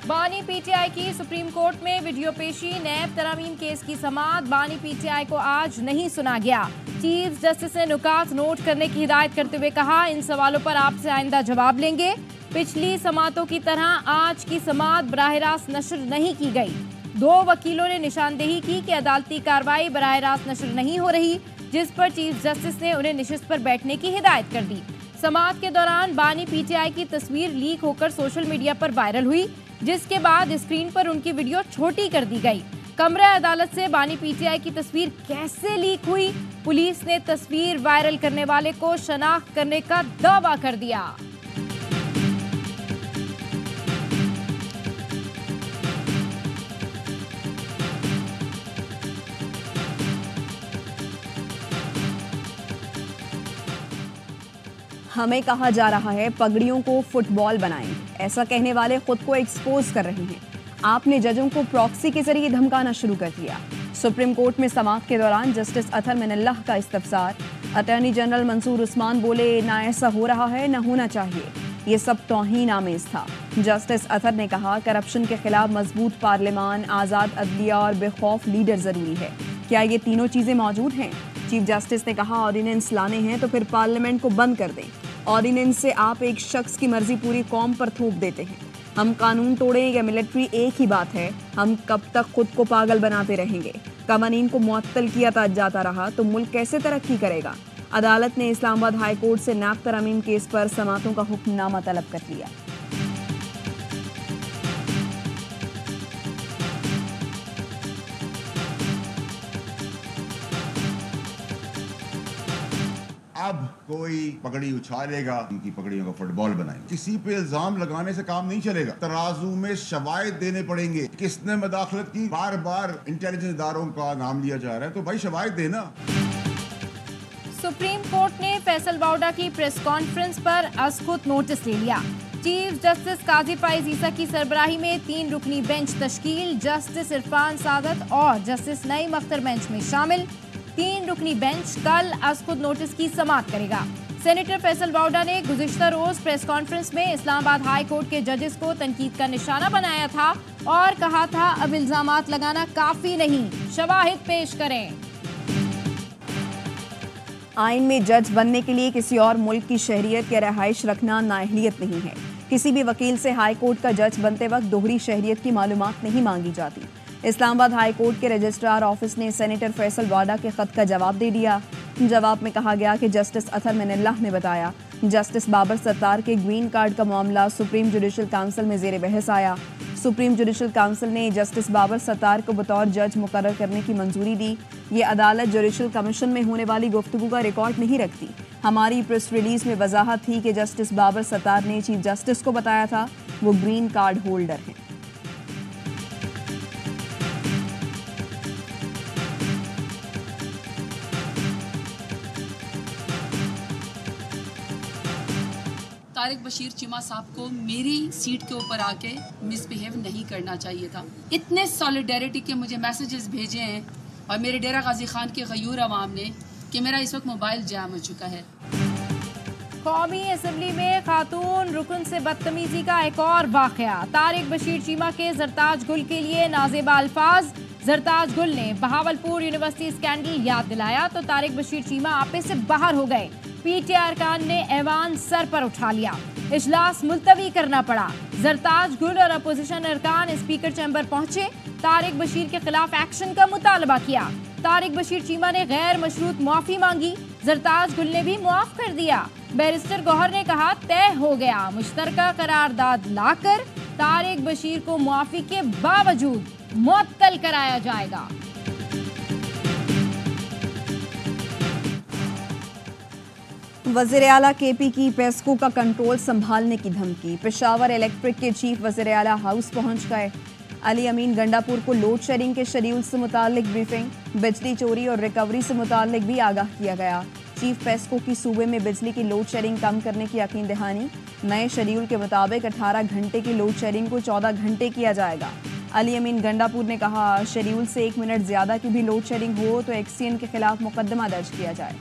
बानी पीटीआई की supreme court में वीडियो पेशी। नैब तरामीम केस की समाअत बानी पीटीआई को आज नहीं सुना गया। चीफ जस्टिस ने नुकात नोट करने की हिदायत करते हुए कहा, इन सवालों पर आपसे आइंदा जवाब लेंगे। पिछली समाअतों की तरह आज की समाअत बराह रास्त नशर नहीं की गई। 2 वकीलों ने निशानदेही की कि अदालती कार्रवाई बराह रास्त नशर नहीं हो रही, जिस पर चीफ जस्टिस ने उन्हें नशिस्त पर बैठने की हिदायत कर दी। समाअत के दौरान बानी पीटीआई की तस्वीर लीक होकर सोशल मीडिया पर वायरल हुई, जिसके बाद स्क्रीन पर उनकी वीडियो छोटी कर दी गई। कमरा अदालत से बानी पीटीआई की तस्वीर कैसे लीक हुई? पुलिस ने तस्वीर वायरल करने वाले को शनाख्त करने का दावा कर दिया। हमें कहा जा रहा है पगड़ियों को फुटबॉल बनाएंगे, ऐसा कहने वाले खुद को एक्सपोज कर रहे हैं। आपने जजों को प्रॉक्सी के जरिए धमकाना शुरू कर दिया। सुप्रीम कोर्ट में समाअत के दौरान जस्टिस अतहर मिनल्लाह का इस्तफसार। अटॉर्नी जनरल मंसूर उस्मान बोले, ना ऐसा हो रहा है ना होना चाहिए, ये सब तौहीन आमेज था। जस्टिस अतहर ने कहा, करप्शन के खिलाफ मजबूत पार्लियामान, आज़ाद अदलिया और बेखौफ लीडर जरूरी है। क्या ये तीनों चीजें मौजूद हैं? चीफ जस्टिस ने कहा, ऑर्डिनेंस लाने हैं तो फिर पार्लियामेंट को बंद कर दें। ऑर्डिनेंस से आप एक शख्स की मर्जी पूरी कौम पर थोप देते हैं। हम कानून तोड़ें या मिलिट्री, एक ही बात है। हम कब तक खुद को पागल बनाते रहेंगे? कवानीन को मुअत्तल किया जाता रहा तो मुल्क कैसे तरक्की करेगा? अदालत ने इस्लामाबाद हाई कोर्ट से नैब तरामीम केस पर समाअतों का हुक्मनामा तलब कर लिया। अब कोई पगड़ी उछालेगा, उनकी पगड़ियों का फुटबॉल बनाएंगे। किसी पे इल्जाम लगाने से काम नहीं चलेगा, तराजू में शवाहिद देने पड़ेंगे। किसने मदाखलत की? बार बार इंटेलिजेंस इदारों का नाम लिया जा रहा है, तो भाई शवाहिद देना। सुप्रीम कोर्ट ने फैसल वाउडा की प्रेस कॉन्फ्रेंस पर अज़खुद नोटिस ले लिया। चीफ जस्टिस काजी फाइज ईसा की सरबराही में 3 रुकनी बेंच तश्कील। जस्टिस इरफान सादत और जस्टिस नईम अख्तर बेंच में शामिल। 3 रुकनी बेंच कल अज़खुद नोटिस की समाअत करेगा। सेनेटर फैसल वाउडा ने गुज़िश्ता रोज प्रेस कॉन्फ्रेंस में इस्लामाबाद हाई कोर्ट के जजेस को तनकीद का निशाना बनाया था और कहा था, अब इल्जामात लगाना काफी नहीं, शवाहिद पेश करें। आइन में जज बनने के लिए किसी और मुल्क की शहरियत या रहाइश रखना नाअहलियत नहीं है। किसी भी वकील से हाई कोर्ट का जज बनते वक्त दोहरी शहरियत की मालूमात नहीं मांगी जाती। इस्लामाबाद हाई कोर्ट के रजिस्ट्रार ऑफिस ने सेनेटर फैसल वाडा के खत का जवाब दे दिया। जवाब में कहा गया कि जस्टिस अतहर मिनल्लाह ने बताया, जस्टिस बाबर सत्तार के ग्रीन कार्ड का मामला सुप्रीम जुडिशल काउंसिल में ज़ेर बहस आया। सुप्रीम जुडिशल काउंसिल ने जस्टिस बाबर सत्तार को बतौर जज मुकर्रर करने की मंजूरी दी। ये अदालत जुडिशल कमीशन में होने वाली गुफ्तगू का रिकॉर्ड नहीं रखती। हमारी प्रेस रिलीज में वजाहत थी कि जस्टिस बाबर सत्तार ने चीफ जस्टिस को बताया था वो ग्रीन कार्ड होल्डर हैं। तारिक बशीर चीमा साहब को मेरी सीट के ऊपर आके मिसबिहेव नहीं करना चाहिए था। इतने सॉलिडेरिटी के मुझे मैसेजेस भेजे हैं और मेरे डेरा गाजी खान के गयूर अवाम ने कि मेरा इस वक्त मोबाइल जैम हो चुका है। कौमी असम्बली में खातून रुकन से बदतमीजी का एक और वाकया। तारिक बशीर चीमा के जरताज गुल के लिए नाजेबा अल्फाज। जरताज गुल ने बहावलपुर यूनिवर्सिटी स्कैंडल याद दिलाया तो तारिक बशीर चीमा आपे से बाहर हो गए। पीटीआई अरकान ने ऐवान सर पर उठा लिया। इजलास मुलतवी करना पड़ा। जरताज गुल और अपोजिशन अरकान स्पीकर चैम्बर पहुंचे। तारिक बशीर के खिलाफ एक्शन का मुतालबा किया। तारिक बशीर चीमा ने गैर मशरूत मुआफी मांगी। जरताज गुल ने भी मुआफ कर दिया। बैरिस्टर गौहर ने कहा, तय हो गया, मुश्तरका करारदाद लाकर तारिक बशीर को मुआफी के बावजूद मुअत्तल कराया जाएगा। वज़ीर आला केपी की पेस्को का कंट्रोल संभालने की धमकी। पेशावर इलेक्ट्रिक के चीफ वज़ीर आला हाउस पहुंच गए। अली अमीन गंडापुर को लोड शेडिंग के शेड्यूल से मुतालिक ब्रीफिंग, बिजली चोरी और रिकवरी से मुतालिक भी आगाह किया गया। चीफ पेस्को की सूबे में बिजली की लोड शेडिंग कम करने की यकीन दहानी। नए शेड्यूल के मुताबिक 18 घंटे की लोड शेडिंग को 14 घंटे किया जाएगा। अली अमीन गंडापुर ने कहा, शेड्यूल से 1 मिनट ज्यादा की भी लोड शेडिंग हो तो एक्सीएन के खिलाफ मुकदमा दर्ज किया जाए।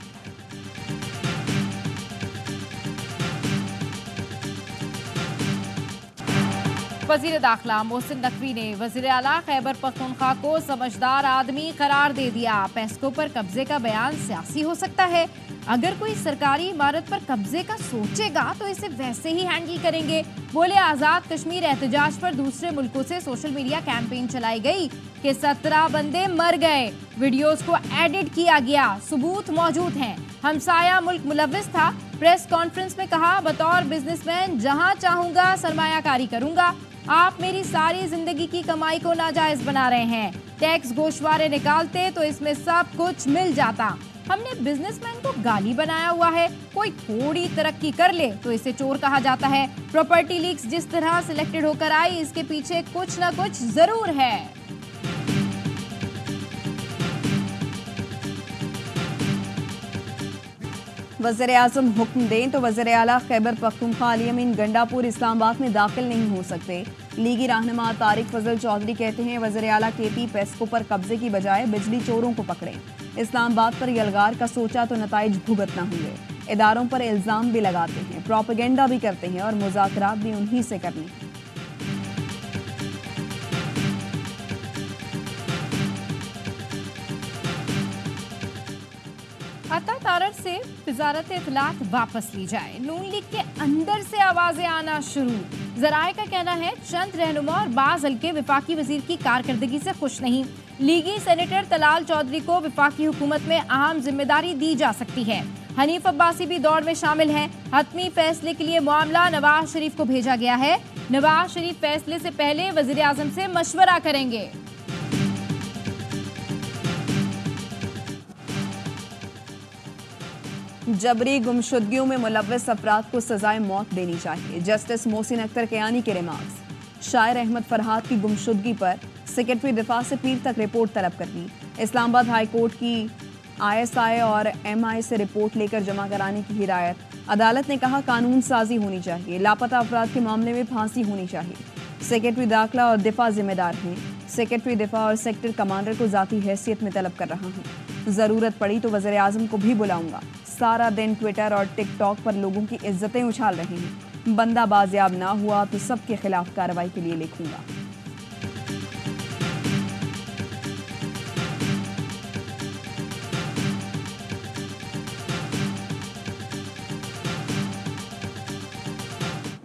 वजीर दाखिला मोहसिन नकवी ने वजीर आला खैबर पख्तूनख्वा को समझदार आदमी करार दे दिया। पेस्को पर कब्जे का बयान सियासी हो सकता है। अगर कोई सरकारी इमारत पर कब्जे का सोचेगा तो इसे वैसे ही हैंडल करेंगे। बोले आजाद कश्मीर एहतजाज पर दूसरे मुल्कों से सोशल मीडिया कैंपेन चलाई गई कि 17 बंदे मर गए, वीडियोस को एडिट किया गया, सबूत मौजूद हैं। हमसाया मुल्क मुलव्विस था। प्रेस कॉन्फ्रेंस में कहा, बतौर बिजनेसमैन जहां चाहूंगा सरमायाकारी करूंगा। आप मेरी सारी जिंदगी की कमाई को नाजायज बना रहे हैं। टैक्स गोशवारे निकालते तो इसमें सब कुछ मिल जाता। हमने बिजनेसमैन को गाली बनाया हुआ है। कोई थोड़ी तरक्की कर ले तो इसे चोर कहा जाता है। प्रॉपर्टी लीक्स जिस तरह सिलेक्टेड होकर आई, इसके पीछे कुछ ना कुछ जरूर है। वज़ीर-ए-आज़म हुक्म दें तो वज़ीर-ए-आला खैबर पख्तूनख्वा अली अमीन गंडापुर इस्लामाबाद में दाखिल नहीं हो सकते। लीगी रहनुमा तारिक फजल चौधरी कहते हैं, वज़ीर-ए-आला केपी पेस्को पर कब्जे की बजाय बिजली चोरों को पकड़ें। इस्लामाबाद पर यलगार का सोचा तो नताइज भुगतना होंगे। इदारों पर इल्ज़ाम भी लगाते हैं, प्रोपेगेंडा भी करते हैं और मुज़ाकरात भी उन्हीं से करने हैं। अता तारड़ से वजारत इत्तलात वापस ली जाए। नून लीग के अंदर से आवाजें आना शुरू। जराए का कहना है, चंद रहनुमा और बाज हल्के विफाकी वजीर की कारकर्दगी से खुश नहीं। लीगी सेनेटर तलाल चौधरी को विफाकी हुकूमत में अहम जिम्मेदारी दी जा सकती है। हनीफ अब्बासी भी दौड़ में शामिल हैं। हतमी फैसले के लिए मामला नवाज शरीफ को भेजा गया है। नवाज शरीफ फैसले से पहले वजीर आजम से मशवरा करेंगे। जबरी गुमशुदगियों में मुलव्वस अफराद को सजाए मौत देनी चाहिए। जस्टिस मोहसिन अख्तर कियानी के रिमार्क्स। शायर अहमद फरहाद की गुमशुदगी पर सेक्रेटरी दिफा से पीर तक रिपोर्ट तलब करनी। इस्लामाबाद हाई कोर्ट की ISI और MI से रिपोर्ट लेकर जमा कराने की हिदायत। अदालत ने कहा, कानून साजी होनी चाहिए। लापता अफराद के मामले में फांसी होनी चाहिए। सेक्रेटरी दाखिला और दिफा जिम्मेदार हैं। सेक्रेटरी दिफा और सेक्टर कमांडर को जाती हैसियत में तलब कर रहा हूँ। ज़रूरत पड़ी तो वज़ीर आज़म को भी बुलाऊंगा। सारा दिन ट्विटर और टिकटॉक पर लोगों की इज्जतें उछाल रहे हैं। बंदा बाजियाब ना हुआ तो सबके खिलाफ कार्रवाई के लिए लिखूंगा।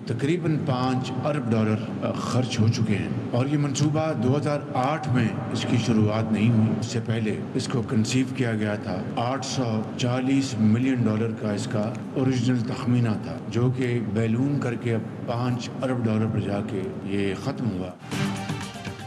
तकरीबन $5 अरब खर्च हो चुके हैं और ये मंसूबा 2008 में इसकी शुरुआत नहीं हुई। इससे पहले इसको कंसीव किया गया था। $840 मिलियन का इसका ओरिजिनल तखमीना था, जो कि बैलून करके अब $5 अरब पर जाके ये ख़त्म हुआ।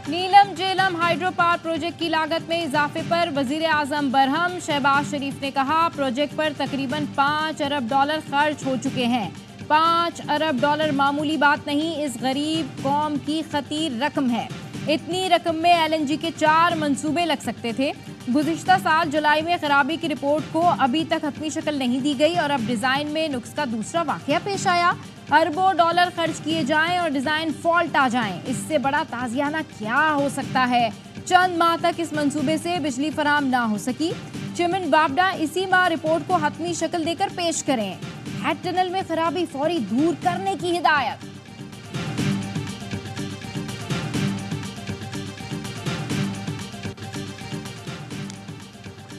नीलम जेलम हाइड्रो पावर प्रोजेक्ट की लागत में इजाफे पर वजीर आजम बरहम। शहबाज शरीफ ने कहा, प्रोजेक्ट पर तकरीबन $5 अरब खर्च हो चुके हैं। $5 अरब मामूली बात नहीं, इस गरीब कौम की खतीर रकम है। इतनी रकम में LNG के 4 मंसूबे लग सकते थे। गुज़िश्ता साल जुलाई में खराबी की रिपोर्ट को अभी तक हतमी शक्ल नहीं दी गई और अब डिज़ाइन में नुक्स का दूसरा वाकया पेश आया। अरबों डॉलर खर्च किए जाएं और डिज़ाइन फॉल्ट आ जाएं, इससे बड़ा ताज़ियाना क्या हो सकता है। चंद माह तक इस मंसूबे से बिजली फराम ना हो सकी। चिमन बाबडा इसी माह रिपोर्ट को हतमी शक्ल देकर पेश करें। हैड टनल में खराबी फौरी दूर करने की हिदायत।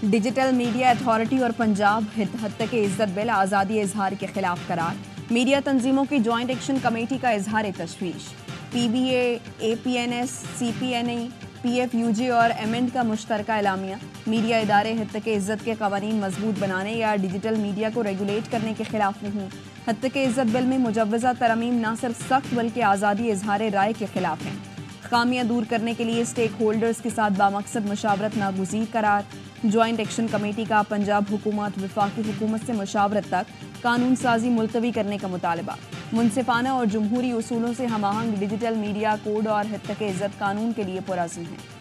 डिजिटल मीडिया अथॉरिटी और पंजाब हत्तके इज्जत बिल आज़ादी इजहार के खिलाफ करार। मीडिया तंजीमों की जॉइंट एक्शन कमेटी का इजहार तशवीश। PBA, APNS, CPNA, PFUJ और एमेंड का मुश्तरका एलामिया। मीडिया इदारे हत्तके इज्जत के कवानीन मजबूत बनाने या डिजिटल मीडिया को रेगुलेट करने के खिलाफ नहीं। हत्तके इज्जत बिल में मुजव्वज़ा तरमीम न सिर्फ सख्त बल्कि आज़ादी इजहार राय के खिलाफ हैं। खामियां दूर करने के लिए स्टेक होल्डर्स के साथ बामकसद मुशावरत नागुज़ीर करार। जॉइंट एक्शन कमेटी का पंजाब हुकूमत वफाकी हुकूमत से मुशावरत तक कानून साजी मुलतवी करने का मुतालबा। मुनसिफाना और जमहूरी उसूलों से हमाहंग डिजिटल मीडिया कोड और हत्तके इज्जत कानून के लिए पुरअज़्म है।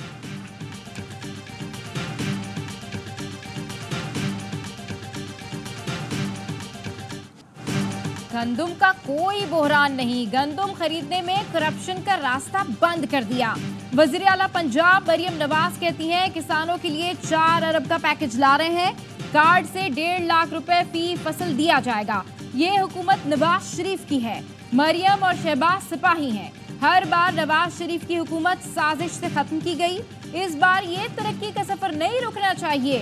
गंदुम का कोई बहरान नहीं, गंदुम खरीदने में करप्शन का रास्ता बंद कर दिया। वजीर आला पंजाब मरियम नवाज कहती हैं, किसानों के लिए 4 अरब का पैकेज ला रहे हैं। कार्ड से 1.5 लाख रुपए फी फसल दिया जाएगा। ये हुकूमत नवाज शरीफ की है। मरियम और शहबाज सिपाही हैं। हर बार नवाज शरीफ की हुकूमत साजिश से खत्म की गई, इस बार ये तरक्की का सफर नहीं रुकना चाहिए।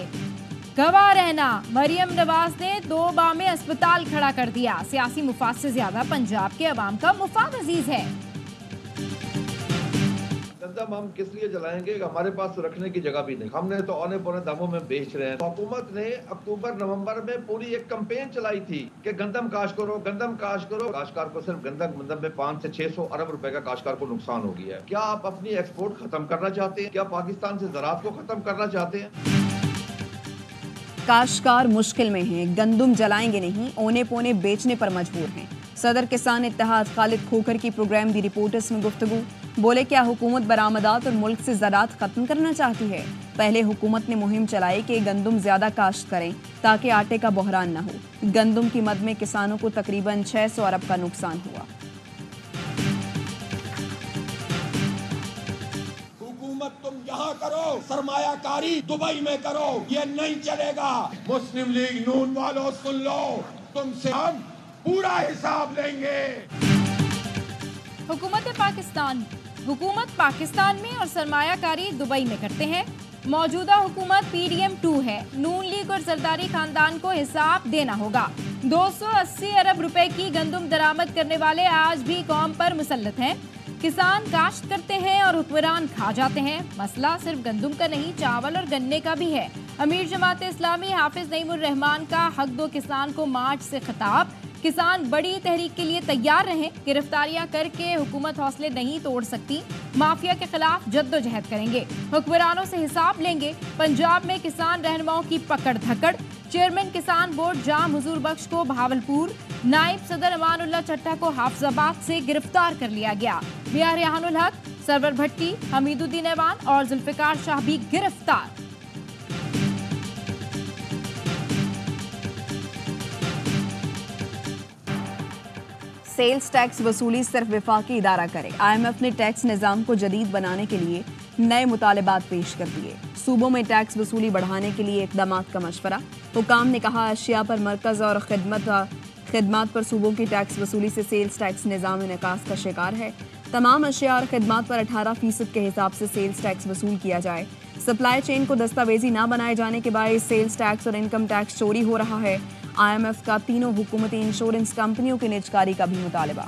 गवाह रहना, मरियम नवाज ने 2 बामें अस्पताल खड़ा कर दिया। सियासी मुफाद से ज्यादा पंजाब के अवाम का मुफाद अजीज है। गंदम हम किस लिए जलाएंगे? हमारे पास रखने की जगह भी नहीं, हमने तो औने पौने दामों में बेच रहे हैं। हुकूमत ने अक्टूबर नवंबर में पूरी एक कैंपेन चलाई थी कि गंदम काश करो, गंदम काश करो। काश्तकार को सिर्फ गंदम में 500 से 600 अरब रुपए का काश्तकार को नुकसान हो गया है। क्या आप अपनी एक्सपोर्ट खत्म करना चाहते हैं? क्या पाकिस्तान से ज़राअत को खत्म करना चाहते हैं? काश्तकार मुश्किल में हैं, गंदम जलाएंगे नहीं, औने पौने बेचने पर मजबूर हैं। सदर किसान इत्तेहाद खालिद खोखर की प्रोग्राम दी रिपोर्टर्स में गुफ्तगू। बोले क्या हुकूमत बरामदात और मुल्क से ज़राअत खत्म करना चाहती है? पहले हुकूमत ने मुहिम चलाई कि गंदम ज्यादा काश्त करें ताकि आटे का बहरान न हो। गंदम की मद में किसानों को तकरीबन 600 अरब का नुकसान हुआ। हुकूमत तुम यहाँ करो, सरमायाकारी दुबई में करो, ये नहीं चलेगा। मुस्लिम लीग नून वालों सुन लो, तुमसे हम पूरा हिसाब लेंगे। हुकूमत पाकिस्तान में और सरमायाकारी दुबई में करते हैं। मौजूदा हुकूमत PDM 2 है। नून लीग और जरदारी खानदान को हिसाब देना होगा। 280 अरब रुपए की गंदम दरामद करने वाले आज भी कौम पर मुसल्लत हैं। किसान काश्त करते हैं और हुक्मरान खा जाते हैं। मसला सिर्फ गंदम का नहीं, चावल और गन्ने का भी है। अमीर जमात इस्लामी हाफिज नईमुर रहमान का हक दो किसान को मार्च से खिताब। किसान बड़ी तहरीक के लिए तैयार रहें। गिरफ्तारियां करके हुकूमत हौसले नहीं तोड़ सकती। माफिया के खिलाफ जद्दोजहद करेंगे, हुक्मरानों से हिसाब लेंगे। पंजाब में किसान रहनुमाओं की पकड़ धकड़। चेयरमैन किसान बोर्ड जाम हुजूर बख्श को भावलपुर, नायब सदर अमानुल्लाह चट्टा को हाफजाबाद से गिरफ्तार कर लिया गया। मियां रेहानुल हक, सरवर भट्टी, हमीदुद्दीन ऐवान और जुल्फिकार शाह भी गिरफ्तार। सेल्स टैक्स वसूली सिर्फ विफाकी इदारा करे। IMF ने टैक्स निज़ाम को जदीद बनाने के लिए नए मुतालिबात पेश कर दिए। सूबों में टैक्स वसूली बढ़ाने के लिए इक़दामात का मशवरा। हुकाम ने कहा अशिया पर मरकज़ और खिदमात पर सूबों की टैक्स वसूली से सेल्स टैक्स निज़ाम निकास का शिकार है। तमाम अशिया और खिदमात पर 18% के हिसाब से सेल्स टैक्स वसूल किया जाए। सप्लाई चेन को दस्तावेजी ना बनाए जाने के बायस सेल्स टैक्स और इनकम टैक्स चोरी हो रहा है। IMF का तीनों हुकूमती इंश्योरेंस कंपनियों की निजकारी का भी मुतालिबा।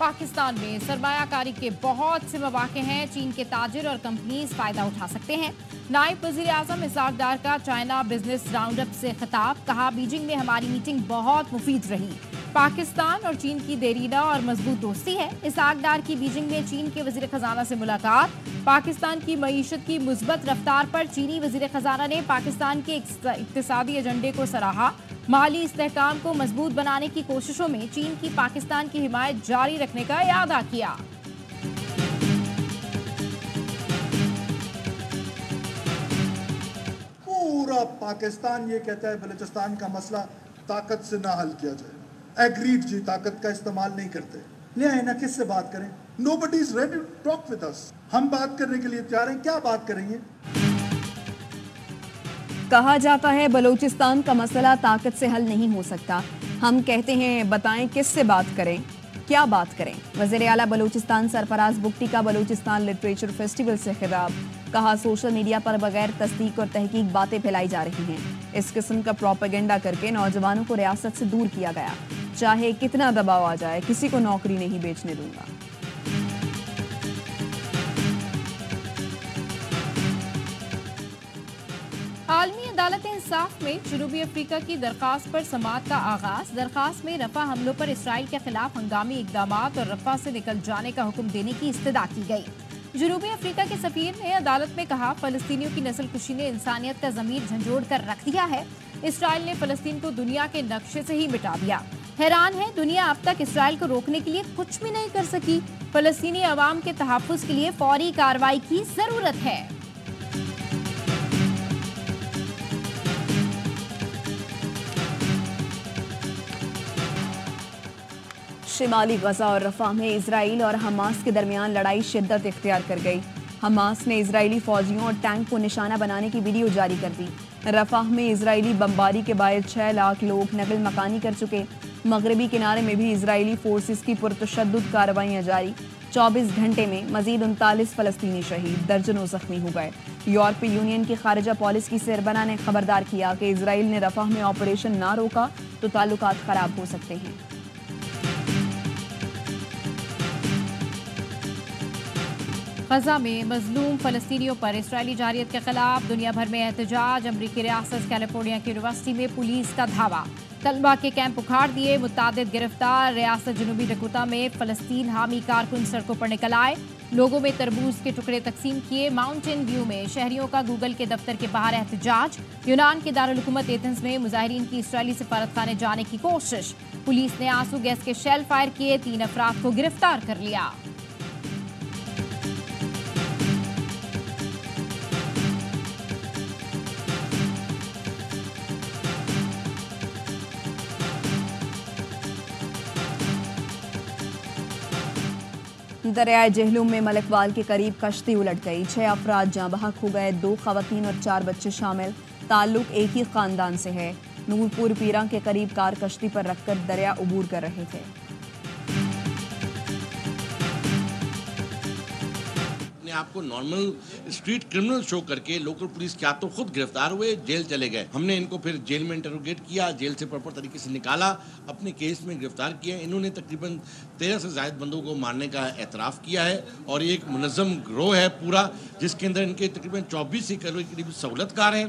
पाकिस्तान में सरमायाकारी के बहुत से मौके हैं। चीन के ताजिर और कंपनीज फायदा उठा सकते हैं। नायब वज़ीर आज़म इसाक डार का चाइना बिजनेस राउंड अप से खिताब। कहा बीजिंग में हमारी मीटिंग बहुत मुफीद रही। पाकिस्तान और चीन की देरीना और मजबूत दोस्ती है। इसाक डार की बीजिंग में चीन के वज़ीर खजाना से मुलाकात। पाकिस्तान की मईशत की मुस्बत रफ्तार पर चीनी वज़ीर खजाना ने पाकिस्तान के इक्तिसादी एजेंडे को सराहा। माली इस्तेहकाम को मजबूत बनाने की कोशिशों में चीन की पाकिस्तान की हिमायत जारी रखने का इरादा किया। पूरा पाकिस्तान ये कहता है बलूचिस्तान का मसला ताकत से ना हल किया जाए। एग्रीड जी, ताकत का इस्तेमाल नहीं करते। ले आए ना, किससे बात करें? Nobody is ready to talk with us. हम बात करने के लिए तैयार हैं। क्या बात करेंगे? कहा जाता है बलूचिस्तान का मसला ताकत से हल नहीं हो सकता। हम कहते हैं बताएं किससे बात करें, क्या बात करें। वज़ीर आला बलूचिस्तान सरफराज बुगटी का बलूचिस्तान लिटरेचर फेस्टिवल से खिताब। कहा सोशल मीडिया पर बगैर तस्दीक और तहकीक बातें फैलाई जा रही हैं। इस किस्म का प्रोपेगेंडा करके नौजवानों को रियासत से दूर किया गया। चाहे कितना दबाव आ जाए, किसी को नौकरी नहीं बेचने दूंगा। आलमी अदालत इंसाफ में जनूबी अफ्रीका की दरख्वास्त पर समाअत का आगाज। दरख्वास्त में रफा हमलों पर इसराइल के खिलाफ हंगामी इकदामात और रफा से निकल जाने का हुक्म देने की इस्तदा की गई। जनूबी अफ्रीका के सफीर ने अदालत में कहा फलस्तीनियों की नस्लकुशी ने इंसानियत का ज़मीर झंझोड़ कर रख दिया है। इसराइल ने फलस्तीन को दुनिया के नक्शे से ही मिटा दिया। हैरान है दुनिया अब तक इसराइल को रोकने के लिए कुछ भी नहीं कर सकी। फलस्तीनी अवाम के तहफ़्फ़ुज़ के लिए फौरी कार्रवाई की जरूरत है। शिमाली गजा और रफा में इसराइल और हमास के दरमियान लड़ाई शिद्दत इख्तियार कर गई। हमास ने इजरायली फौजियों और टैंक को निशाना बनाने की वीडियो जारी कर दी। रफाह में इजरायली बमबारी के बाद 6 लाख लोग नकल मकानी कर चुके। मगरबी किनारे में भी इजरायली फोर्सेस की पुरतशद्दुद कार्रवाइयां जारी। 24 घंटे में मजीद 39 फलस्तीनी शहीद, दर्जनों जख्मी हो गए। यूरोपीय यूनियन की खारिजा पॉलिसी की सरबराह ने खबरदार किया कि इजराइल ने रफाह में ऑपरेशन ना रोका तो ताल्लुकात खराब हो सकते हैं। गजा में मजलूम फलस्तीनियों पर इसराइली जारियत के खिलाफ दुनिया भर में एहतजाज। अमरीकी रियासत कैलिफोर्निया की यूनिवर्सिटी में पुलिस का धावा, तलबा के कैंप उखाड़ दिए, मुतादिद गिरफ्तार। रियासत जनूबी डकोटा में फलस्तीन हामी कारकुन सड़कों पर निकल आए, लोगों में तरबूज के टुकड़े तकसीम किए। माउंटेन व्यू में शहरियों का गूगल के दफ्तर के बाहर एहतजाज। यूनान के दारुल हुकूमत एथेंस में मुजाहिरीन की इसराइली सफारतखाने जाने की कोशिश। पुलिस ने आंसू गैस के शेल फायर किए, 3 अफराद को गिरफ्तार कर लिया। दरियाए जहलुम में मलकवाल के करीब कश्ती उलट गई, 6 अफराद जाँ बहक हो गए, 2 खवातीन और 4 बच्चे शामिल। ताल्लुक एक ही खानदान से है। नूरपुर पीरा के करीब कार कश्ती पर रखकर दरिया उबूर कर रहे थे। आपको नॉर्मल स्ट्रीट क्रिमिनल शो करके लोकल पुलिस क्या तो खुद गिरफ्तार हुए, जेल चले गए। हमने इनको फिर जेल में इंटरोगेट किया, जेल से प्रॉपर तरीके से निकाला, अपने केस में गिरफ्तार किया। इन्होंने तकरीबन 13 से ज़ायद बंदों को मारने का एतराफ़ किया है और ये एक मुनज़्ज़म गिरोह है पूरा, जिसके अंदर इनके तकरीबन 24 के करीब सहूलतकार हैं।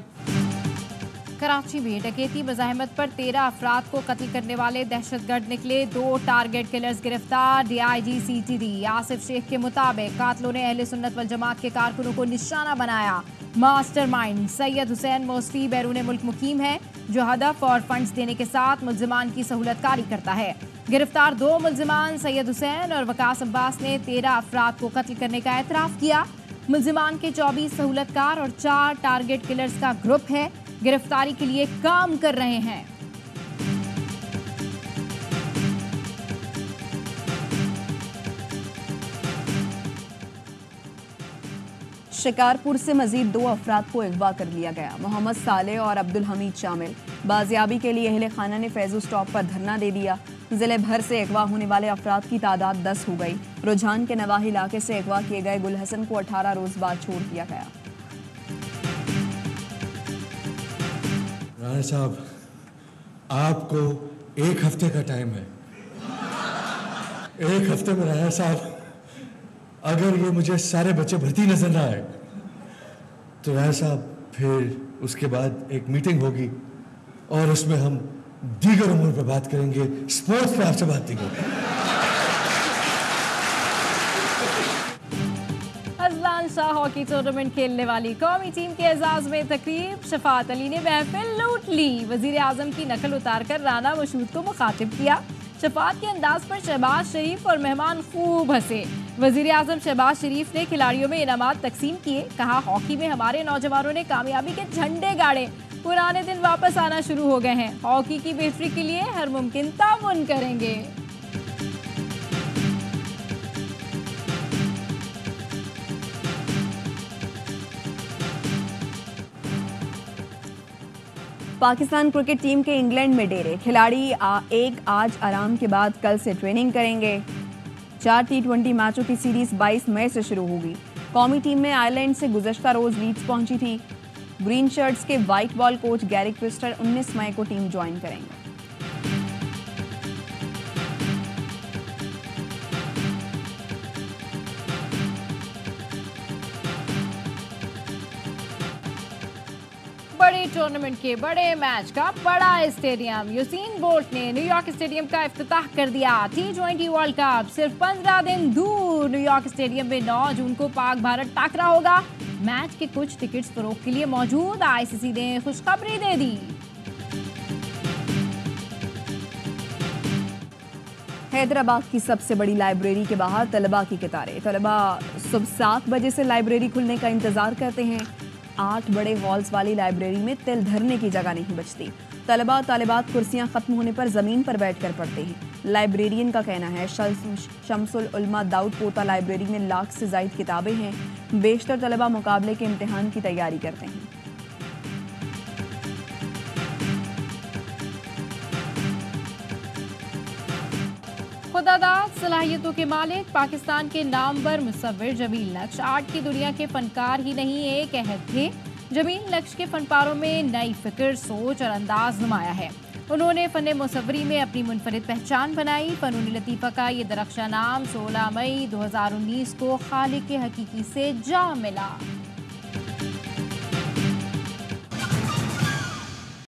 कराची में डकैती मज़ाहमत पर 13 अफराद को कत्ल करने वाले दहशतगर्द निकले, 2 टारगेट किलर्स गिरफ्तार। DIG CTD आसिफ शेख के मुताबिक कातलों ने अहले सुन्नत वल जमात के कारकुनों को निशाना बनाया। मास्टरमाइंड सैयद हुसैन मोस्टली बैरून मुल्क मुकीम है, जो हदफ और फंड्स देने के साथ मुल्जिमान की सहूलतकारी करता है। गिरफ्तार 2 मुल्जिमान सैयद हुसैन और वकास अब्बास ने 13 अफराद को कत्ल करने का एतराफ़ किया। मुल्जिमान के 24 सहूलतकार और 4 टारगेट किलर्स का ग्रुप है, गिरफ्तारी के लिए काम कर रहे हैं। शिकारपुर से मजीद 2 अफराद को अगवा कर लिया गया, मोहम्मद साले और अब्दुल हमीद शामिल। बाजियाबी के लिए अहले खाना ने फैजू स्टॉप पर धरना दे दिया। जिले भर से अगवा होने वाले अफराद की तादाद 10 हो गई। रुझान के नवाही इलाके से अगवा किए गए गुल हसन को 18 रोज बाद छोड़ दिया गया। राणा साहब, आपको 1 हफ्ते का टाइम है। 1 हफ्ते में राणा साहब अगर ये मुझे सारे बच्चे भर्ती नजर ना आए तो राणा साहब फिर उसके बाद एक मीटिंग होगी और उसमें हम दीगर उम्र पे बात करेंगे, स्पोर्ट्स पे आपसे बात नहीं करेंगे। अजलान शाह हॉकी टूर्नामेंट खेलने वाली कौमी टीम के एजाज में तकरीब, शफात अली ने महफिल लूट ली। वजीर आजम की नकल उतारकर राना मशहूद को मुखातिब किया। शफात के अंदाज पर शहबाज शरीफ और मेहमान खूब हंसे। वजीर आजम शहबाज शरीफ ने खिलाड़ियों में इनामात तकसीम किए। कहा, हॉकी में हमारे नौजवानों ने कामयाबी के झंडे गाड़े, पुराने दिन वापस आना शुरू हो गए हैं। हॉकी की बेहतरी के लिए हर मुमकिन ताउन करेंगे। पाकिस्तान क्रिकेट टीम के इंग्लैंड में डेरे, खिलाड़ी आज आराम के बाद कल से ट्रेनिंग करेंगे। 4 T20 मैचों की सीरीज 22 मई से शुरू होगी। कौमी टीम में आयरलैंड से गुज़श्ता रोज लीड्स पहुंची थी। ग्रीन शर्ट्स के वाइट बॉल कोच गैरी क्रिस्टर 19 मई को टीम ज्वाइन करेंगे। बड़े टूर्नामेंट के बड़े मैच का बड़ा स्टेडियम, यूसेन बोल्ट ने न्यूयॉर्क स्टेडियम का इफ्तिताह कर दिया। T20 वर्ल्ड कप सिर्फ 15 दिन दूर। न्यूयॉर्क स्टेडियम में 9 जून को पाक भारत टाकरा होगा। मैच के कुछ टिकट्स फरोख्त के लिए मौजूद। ICC ने खुशखबरी दे दी। हैदराबाद की सबसे बड़ी लाइब्रेरी के बाहर तलबा की कतारें। तलबा सुबह 7 बजे से लाइब्रेरी खुलने का इंतजार करते हैं। 8 बड़े हॉल्स वाली लाइब्रेरी में तिल धरने की जगह नहीं बचती। तलबा तालिबात कुर्सियां खत्म होने पर ज़मीन पर बैठकर पढ़ते हैं। लाइब्रेरियन का कहना है शम्सुल उलमा दाऊद पोता लाइब्रेरी में लाख से ज़ायद किताबें हैं। बेशतर तलबा मुकाबले के इम्तिहान की तैयारी करते हैं। खुदादाद सलाहियतों के मालिक पाकिस्तान के नामवर मुसव्विर जमील नक्श आर्ट की दुनिया के फनकार ही नहीं एक अहद थे। जमील नक्श के फनपारों में नई फिक्र, सोच और अंदाज नुमाया है। उन्होंने फ़न मुसव्वरी में अपनी मुनफरिद पहचान बनाई। फ़नून लतीफ़ा का ये दरख्शां नाम 16 मई 2019 को खालिक हकीकी से जा मिला।